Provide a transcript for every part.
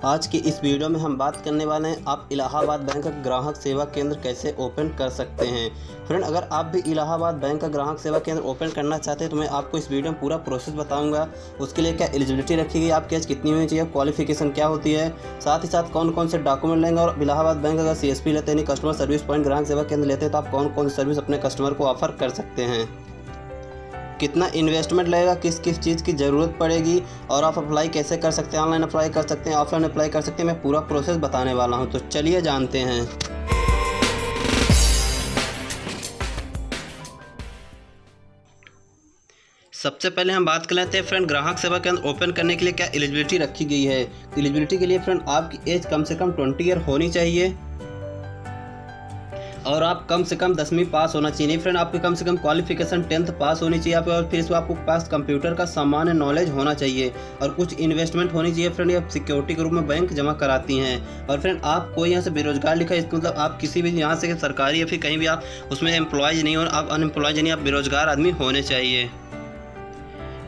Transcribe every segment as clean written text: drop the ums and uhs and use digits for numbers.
आज की इस वीडियो में हम बात करने वाले हैं आप इलाहाबाद बैंक का ग्राहक सेवा केंद्र कैसे ओपन कर सकते हैं। फ्रेंड, अगर आप भी इलाहाबाद बैंक का ग्राहक सेवा केंद्र ओपन करना चाहते हैं तो मैं आपको इस वीडियो में पूरा प्रोसेस बताऊंगा। उसके लिए क्या एलिजिबिलिटी रखी गई, आपकी एज कितनी होनी चाहिए, क्वालिफिकेशन क्या होती है, साथ ही साथ कौन कौन से डॉक्यूमेंट लेंगे, और इलाहाबाद बैंक अगर CSP लेते हैं, कस्टमर सर्विस पॉइंट ग्राहक सेवा केंद्र लेते हैं, तो आप कौन कौन सी सर्विस अपने कस्टमर को ऑफर कर सकते हैं, कितना इन्वेस्टमेंट लगेगा, किस किस चीज़ की ज़रूरत पड़ेगी, और आप अप्लाई कैसे कर सकते हैं, ऑनलाइन अप्लाई कर सकते हैं, ऑफलाइन अप्लाई कर सकते हैं। मैं पूरा प्रोसेस बताने वाला हूं, तो चलिए जानते हैं। सबसे पहले हम बात कर लेते हैं फ्रेंड, ग्राहक सेवा केंद्र ओपन करने के लिए क्या एलिजिबिलिटी रखी गई है। तो एलिजिबिलिटी के लिए फ्रेंड आपकी एज कम से कम 20 ईयर होनी चाहिए और आप कम से कम 10वीं पास होना चाहिए। नहीं फ्रेंड, आपकी कम से कम क्वालिफिकेशन 10th पास होनी चाहिए और फिर इसमें आपको पास कंप्यूटर का सामान्य नॉलेज होना चाहिए और कुछ इन्वेस्टमेंट होनी चाहिए। फ्रेंड, ये सिक्योरिटी के रूप में बैंक जमा कराती हैं। और फ्रेंड, आप कोई यहाँ से बेरोजगार लिखा है, इसका मतलब आप किसी भी यहाँ से सरकारी या फिर कहीं भी आप उसमें एम्प्लॉयज नहीं हो, आप अनएम्प्लॉयज नहीं, आप बेरोजगार आदमी होने चाहिए।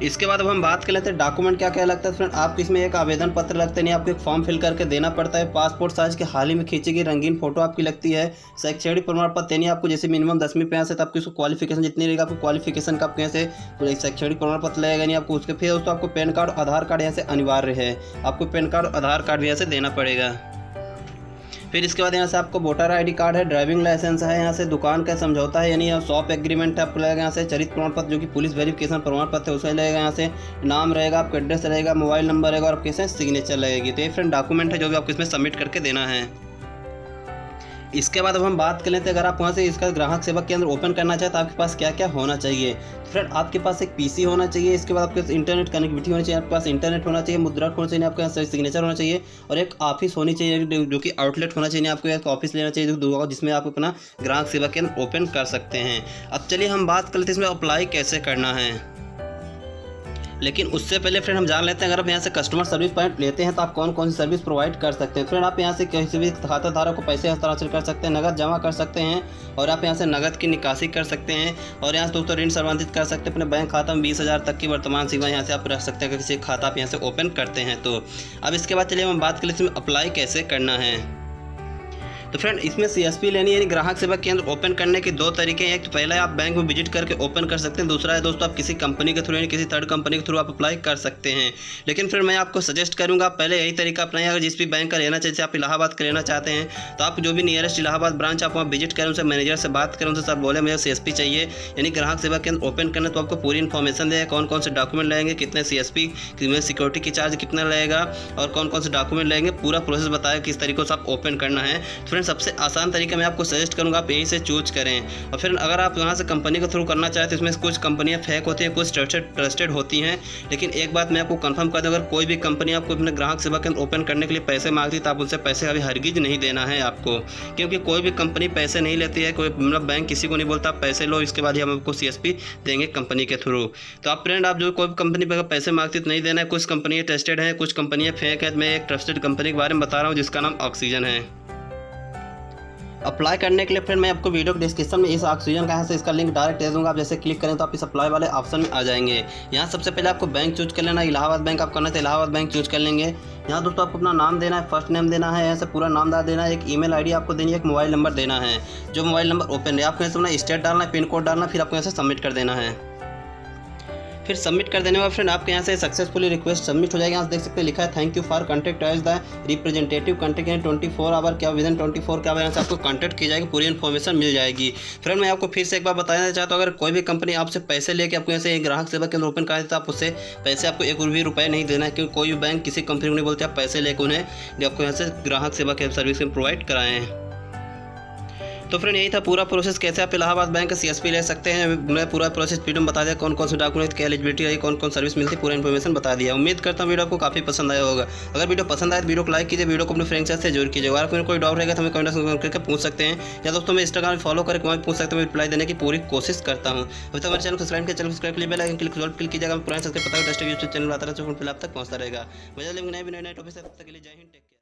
इसके बाद अब हम बात कर लेते हैं डॉक्यूमेंट क्या क्या लगता है। फ्रेंड, आपको इसमें एक आवेदन पत्र लगता है, नहीं आपको एक फॉर्म फिल करके देना पड़ता है। पासपोर्ट साइज की हाल ही में खींची गई रंगीन फोटो आपकी लगती है। शैक्षणिक प्रमाण पत्र यानी आपको जैसे मिनिमम 10वीं पे से तब की क्वालिफिकेशन जितनी रहेगा, आपको क्वालिफिकेशन का आपके यहाँ से शैक्षणिक प्रमाण पत्र लगेगा, नहीं आपको उसके फिर दोस्तों आपको पैन कार्ड आधार कार्ड यहाँ से अनिवार्य है, आपको पैन कार्ड आधार कार्ड भी यहाँ से देना पड़ेगा। फिर इसके बाद यहाँ से आपको वोटर ID कार्ड है, ड्राइविंग लाइसेंस है, यहाँ से दुकान का समझौता है यानी शॉप एग्रीमेंट है आपको लगेगा, यहाँ से चरित्र प्रमाण पत्र जो कि पुलिस वेरिफिकेशन प्रमाण पत्र है उसमें लगेगा, यहाँ से नाम रहेगा, आपका एड्रेस रहेगा, मोबाइल नंबर रहेगा और आपके से सिग्नेचर लगेगी। तो ये फ्रेंड डॉक्यूमेंट है जो भी आपको इसमें सबमिट करके देना है। इसके बाद अब हम बात कर लेते हैं, अगर आप वहाँ से इसका ग्राहक सेवा केंद्र ओपन करना चाहते हैं तो आपके पास क्या क्या होना चाहिए। फ्रेंड, आपके पास एक PC होना चाहिए, इसके बाद आपके पास इंटरनेट कनेक्टिविटी होनी चाहिए, आपके पास इंटरनेट होना चाहिए, मुद्रक होना चाहिए, आपके पास सिग्नेचर होना चाहिए और एक ऑफिस होनी चाहिए जो कि आउटलेट होना चाहिए। आपको एक ऑफिस लेना चाहिए जिसमें आप अपना ग्राहक सेवा केंद्र ओपन कर सकते हैं। अब चलिए हम बात कर लेते हैं इसमें अप्लाई कैसे करना है। लेकिन उससे पहले फ्रेंड हम जान लेते हैं, अगर आप यहाँ से कस्टमर सर्विस पॉइंट लेते हैं तो आप कौन कौन सी सर्विस प्रोवाइड कर सकते हैं। फ्रेंड, आप यहाँ से किसी भी खाता धारक को पैसे हस्तांतरण कर सकते हैं, नगद जमा कर सकते हैं और आप यहाँ से नगद की निकासी कर सकते हैं और यहाँ से दोस्तों ऋण संबंधित कर सकते हैं। अपने बैंक खाता में 20,000 तक की वर्तमान सीमा यहाँ से आप रख सकते हैं अगर किसी खाता आप यहाँ से ओपन करते हैं तो। अब इसके बाद चलिए हम बात कर लेते हैं अप्लाई कैसे करना है। तो फ्रेंड, इसमें CSP लेनी यानी ग्राहक सेवा केंद्र ओपन करने के दो तरीके हैं। एक तो पहला है आप बैंक में विजिट करके ओपन कर सकते हैं, दूसरा है दोस्तों आप किसी कंपनी के थ्रू यानी किसी थर्ड कंपनी के थ्रू आप अप्लाई कर सकते हैं। लेकिन फिर मैं आपको सजेस्ट करूंगा पहले यही तरीका अपनाएं। अगर जिस भी बैंक का लेना चाहिए, आप इलाहाबाद का लेना चाहते हैं तो आप जो भी नियरेस्ट इलाहाबाद ब्रांच आप वहाँ विजिट करें, उनसे मैनेजर से बात करें, उनसे सर बोले मुझे CSP चाहिए यानी ग्राहक सेवा केंद्र ओपन करना, तो आपको पूरी इन्फॉर्मेशन देगा कौन कौन से डॉक्यूमेंट लगेंगे, कितने CSP में सिक्योरिटी की चार्ज कितना लगेगा और कौन कौन से डॉक्यूमेंट लगेंगे, पूरा प्रोसेस बताया किस तरीके से आप ओपन करना है। तो फ्रेंड, सबसे आसान तरीका मैं आपको सजेस्ट करूंगा आप यही से चूज करें। और फिर अगर आप यहाँ से कंपनी के थ्रू करना चाहते हैं तो इसमें कुछ कंपनियां फेक होती हैं, कुछ ट्रस्टेड होती हैं। लेकिन एक बात मैं आपको कंफर्म कर दूं, अगर कोई भी कंपनी आपको अपने ग्राहक सेवा केंद्र ओपन करने के लिए पैसे मांगती है तो आप उनसे पैसे अभी हरगिज नहीं देना है आपको, क्योंकि कोई भी कंपनी पैसे नहीं लेती है। कोई मतलब बैंक किसी को नहीं बोलता आप पैसे लो, इसके बाद ही हम आपको CSP देंगे कंपनी के थ्रू। तो आप फ्रेंड, आप जो कोई कंपनी पर पैसे मांगती है तो नहीं देना है। कुछ कंपनियाँ ट्रस्टेड हैं, कुछ कंपनियाँ फेक है। मैं एक ट्रस्टेड कंपनी के बारे में बता रहा हूँ जिसका नाम ऑक्सीजन है। अप्लाई करने के लिए फ्रेंड मैं आपको वीडियो के डिस्क्रिप्शन में इस ऑक्सीजन का यहाँ से इसका लिंक डायरेक्ट दे दूँगा। आप जैसे क्लिक करें तो आप इस अप्लाई वाले ऑप्शन में आ जाएंगे। यहाँ सबसे पहले आपको बैंक चूज कर लेना, इलाहाबाद बैंक आप करना है तो इलाहाबाद बैंक चूज कर लेंगे। यहाँ दोस्तों आपको अपना नाम देना है, फर्स्ट नेम देना है, यहाँ से पूरा नाम देना है, एक ईमेल ID आपको देनी है, एक मोबाइल नंबर देना है। जो मोबाइल नंबर ओपन है आपको यहाँ से अपना स्टेट डालना है, पिन कोड डालना, फिर आपको यहाँ से सबमिट कर देना है। फिर सबमिट कर देने के बाद फ्रेंड आपके यहाँ से सक्सेसफुली रिक्वेस्ट सबमिट हो जाएगी। यहाँ से देख सकते हैं लिखा है thank you for contact as the representative contact यानी 24 आवर क्या विदिन 24 के आवर यहाँ से आपको कॉन्टैक्ट की जाएगी, पूरी इन्फॉर्मेशन मिल जाएगी। फ्रेंड, मैं आपको फिर से एक बार बताना चाहता हूँ, अगर कोई भी कंपनी आपसे पैसे लेके आपको यहाँ से ग्राहक सेवा केंद्र ओपन कराए तो आप उससे पैसे आपको एक भी रुपये नहीं देना है, क्योंकि कोई भी बैंक किसी कंपनी को नहीं बोलते आप पैसे लेकर उन्हें आपको यहाँ से ग्राहक सेवा के सर्विस प्रोवाइड कराएँ। तो फ्रेंड, यही था पूरा प्रोसेस कैसे आप इलाहाबाद बैंक का CSP ले सकते हैं। मैं पूरा प्रोसेस वीडियो में बता दिया, कौन कौन से डॉक्यूमेंट क्या एलिजिबिलिटी है, कौन कौन सर्विस मिलती है, पूरा इन्फॉर्मेशन बता दिया। उम्मीद करता हूँ वीडियो आपको काफ़ी पसंद आया होगा। अगर वीडियो पसंद आए तो वीडियो को लाइक कीजिए, वीडियो को अपने फ्रेंड्स से जरूर कीजिए। अगर आपको कोई डाउट रहेगा तो हमें कमेंट करके पूछ सकते हैं, या दोस्तों मैं इंस्टाग्राम फॉलो करके वहाँ पूछ सकते हैं, मैं रिप्लाई देने की पूरी कोशिश करता हूँ। अभी तक हमारे चैनल को सब्सक्राइब के लिए बेल आइकन क्लिक कीजिएगा, पुराने सबके पता टेस्ट यूट्यूब चैनल आता है तो आप तक पहुँचता रहेगा। मजा लेंगे नए टॉपिक से, तब तक के लिए जय हिंद, टेक केयर।